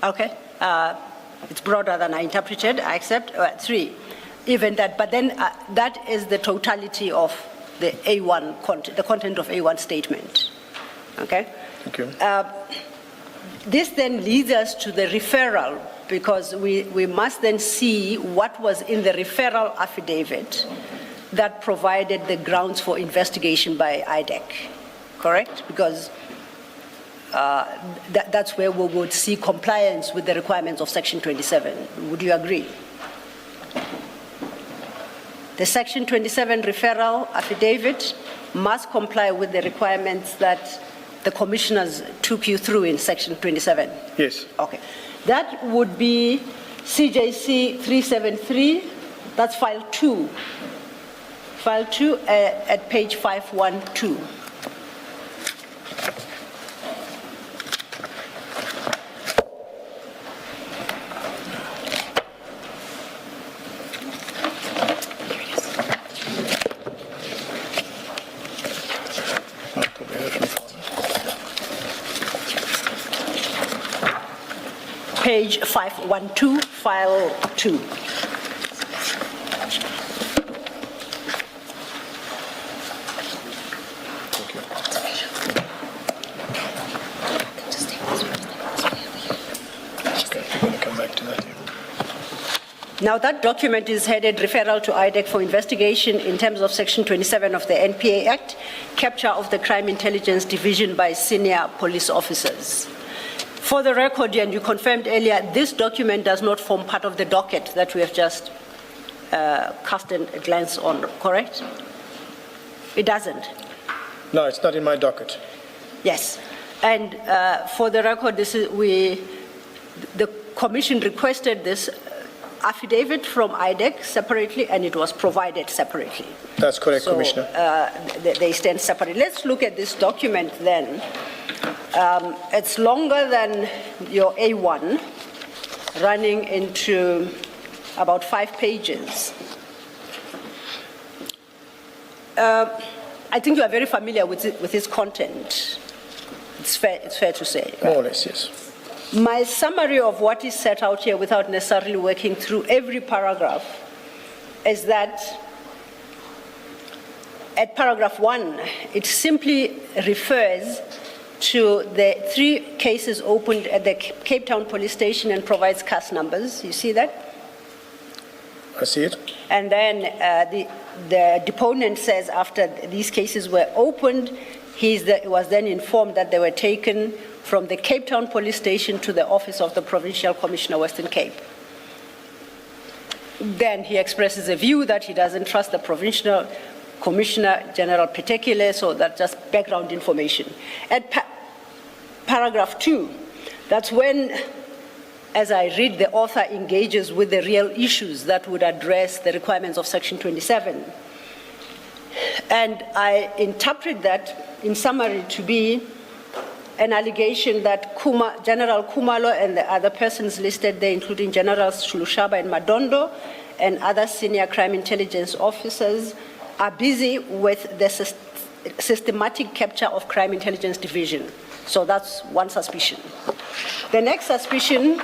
Okay. It's broader than I interpreted. I accept. 3. Even that, but then that is the totality of the A1 content, the content of A1 statement. Okay? Thank you. This then leads us to the referral, because we must then see what was in the referral affidavit that provided the grounds for investigation by IDEC, correct? Because that's where we would see compliance with the requirements of Section 27. Would you agree? The Section 27 referral affidavit must comply with the requirements that the commissioners took you through in Section 27. Yes. Okay. That would be CJC 373, that's file 2. File 2 at page 512. Page 512, file 2. Now that document is headed referral to IDEC for investigation in terms of Section 27 of the NPA Act, capture of the Crime Intelligence Division by senior police officers. For the record, and you confirmed earlier, this document does not form part of the docket that we have just cast a glance on, correct? It doesn't? No, it's not in my docket. Yes. And for the record, the Commission requested this affidavit from IDEC separately, and it was provided separately. That's correct, so, Commissioner. They stand separately. Let's look at this document then. It's longer than your A1, running into about 5 pages. I think you are very familiar with its content. It's fair to say. Right? More or less, yes. My summary of what is set out here, without necessarily working through every paragraph, is that at paragraph 1, it simply refers to the 3 cases opened at the Cape Town police station and provides case numbers. You see that? I see it. And then the deponent says after these cases were opened, he was then informed that they were taken from the Cape Town police station to the office of the Provincial Commissioner, Western Cape. Then he expresses a view that he doesn't trust the Provincial Commissioner General Petekile, so that's just background information. At paragraph 2, that's when, as I read, the author engages with the real issues that would address the requirements of Section 27. And I interpret that, in summary, to be an allegation that General Kumalo and the other persons listed there, including Generals Shulushaba and Madondo and other senior crime intelligence officers, are busy with the systematic capture of Crime Intelligence Division. So that's one suspicion. The next suspicion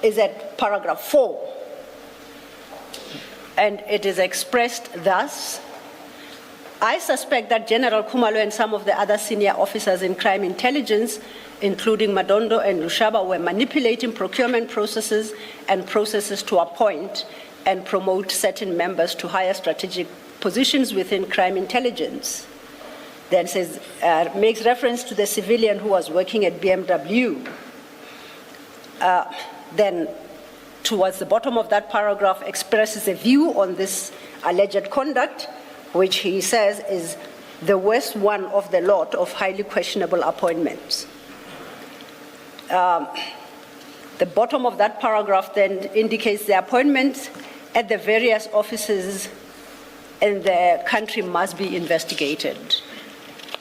is at paragraph 4. And it is expressed thus: I suspect that General Kumalo and some of the other senior officers in crime intelligence, including Madondo and Lushaba, were manipulating procurement processes and processes to appoint and promote certain members to higher strategic positions within crime intelligence. Then says, makes reference to the civilian who was working at BMW. Then towards the bottom of that paragraph expresses a view on this alleged conduct, which he says is the worst one of the lot of highly questionable appointments. The bottom of that paragraph then indicates the appointments at the various offices in the country must be investigated.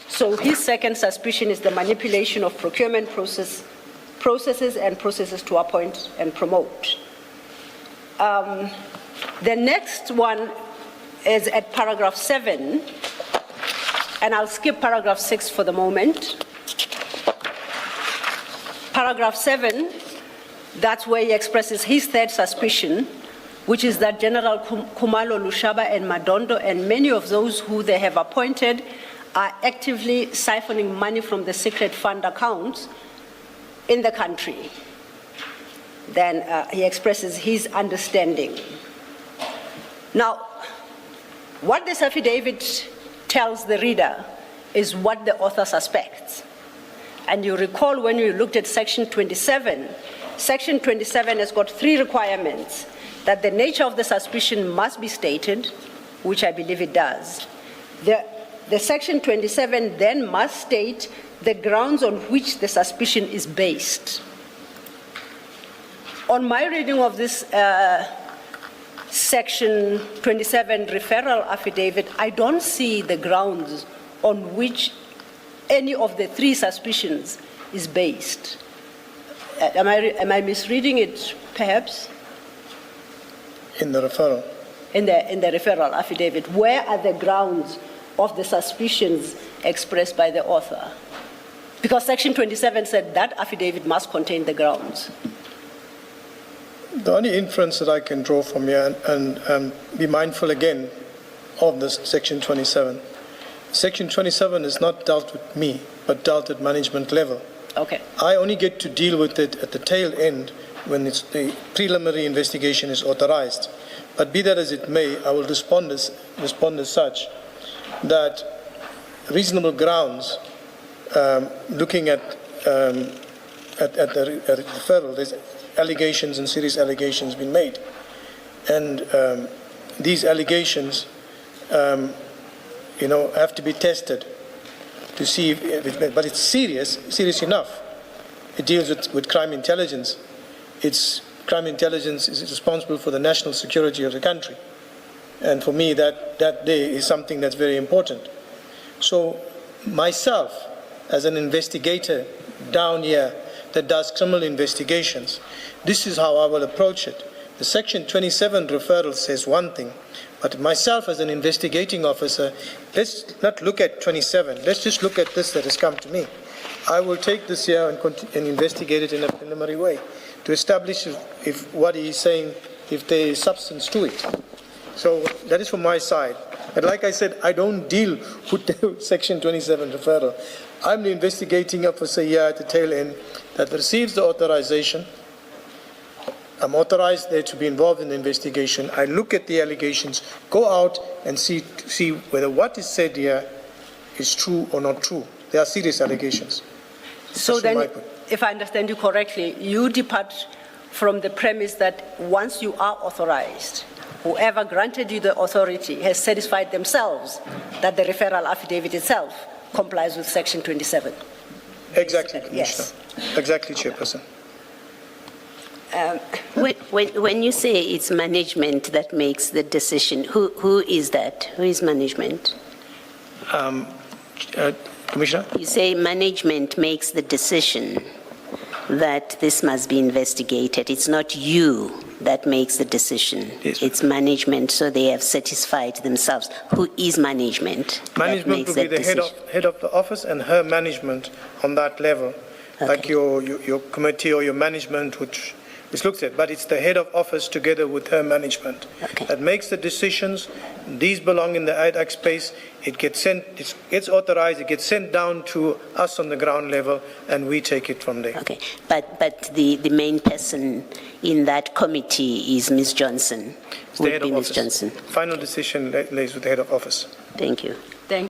So his second suspicion is the manipulation of procurement processes and processes to appoint and promote. The next one is at paragraph 7, and I'll skip paragraph 6 for the moment. paragraph 7, that's where he expresses his third suspicion, which is that General Khumalo Lushaba and Madondo and many of those who they have appointed are actively siphoning money from the secret fund accounts in the country. Then he expresses his understanding. Now, what this affidavit tells the reader is what the author suspects. And you recall when you looked at section 27, section 27 has got 3 requirements: that the nature of the suspicion must be stated, which I believe it does. The section 27 then must state the grounds on which the suspicion is based. On my reading of this section 27 referral affidavit, I don't see the grounds on which any of the 3 suspicions is based. Am I misreading it, perhaps? In the referral. In the referral affidavit, where are the grounds of the suspicions expressed by the author? Because section 27 said that affidavit must contain the grounds. The only inference that I can draw from here, and be mindful again of this section 27. Section 27 is not dealt with me, but dealt at management level. Okay. I only get to deal with it at the tail end when the preliminary investigation is authorized. But be that as it may, I will respond as such that reasonable grounds, looking at the referral, there's allegations and serious allegations been made. And these allegations, have to be tested to see but it's serious enough. It deals with crime intelligence. Crime intelligence is responsible for the national security of the country. And for me, that day is something that's very important. So myself, as an investigator down here that does criminal investigations, this is how I will approach it. The Section 27 referral says one thing, but myself as an investigating officer, let's not look at 27. Let's just look at this that has come to me. I will take this here and investigate it in a preliminary way to establish if what he is saying, if there is substance to it. So that is from my side. But like I said, I don't deal with the Section 27 referral. I'm the investigating officer here at the tail end that receives the authorization. I'm authorized there to be involved in the investigation. I look at the allegations, go out and see whether what is said here is true or not true. They are serious allegations. So then, if I understand you correctly, you depart from the premise that once you are authorized, whoever granted you the authority has satisfied themselves that the referral affidavit itself complies with Section 27. Exactly, Commissioner. Yes. Exactly, Chairperson. When you say it's management that makes the decision, who is that? Who is management? Commissioner? You say management makes the decision that this must be investigated. It's not you that makes the decision. Yes. It's management, so they have satisfied themselves. Who is management? Management will be the head of the office and her management on that level, Okay. like your committee or your management, which is looked at. But it's the head of office together with her management Okay. that makes the decisions. These belong in the IDAC space. It gets sent, it gets authorized, it gets sent down to us on the ground level, and we take it from there. Okay, but the main person in that committee is Ms. Johnson. It's the head of Ms. office. Johnson. Final decision lays with the head of office. Thank you. Thank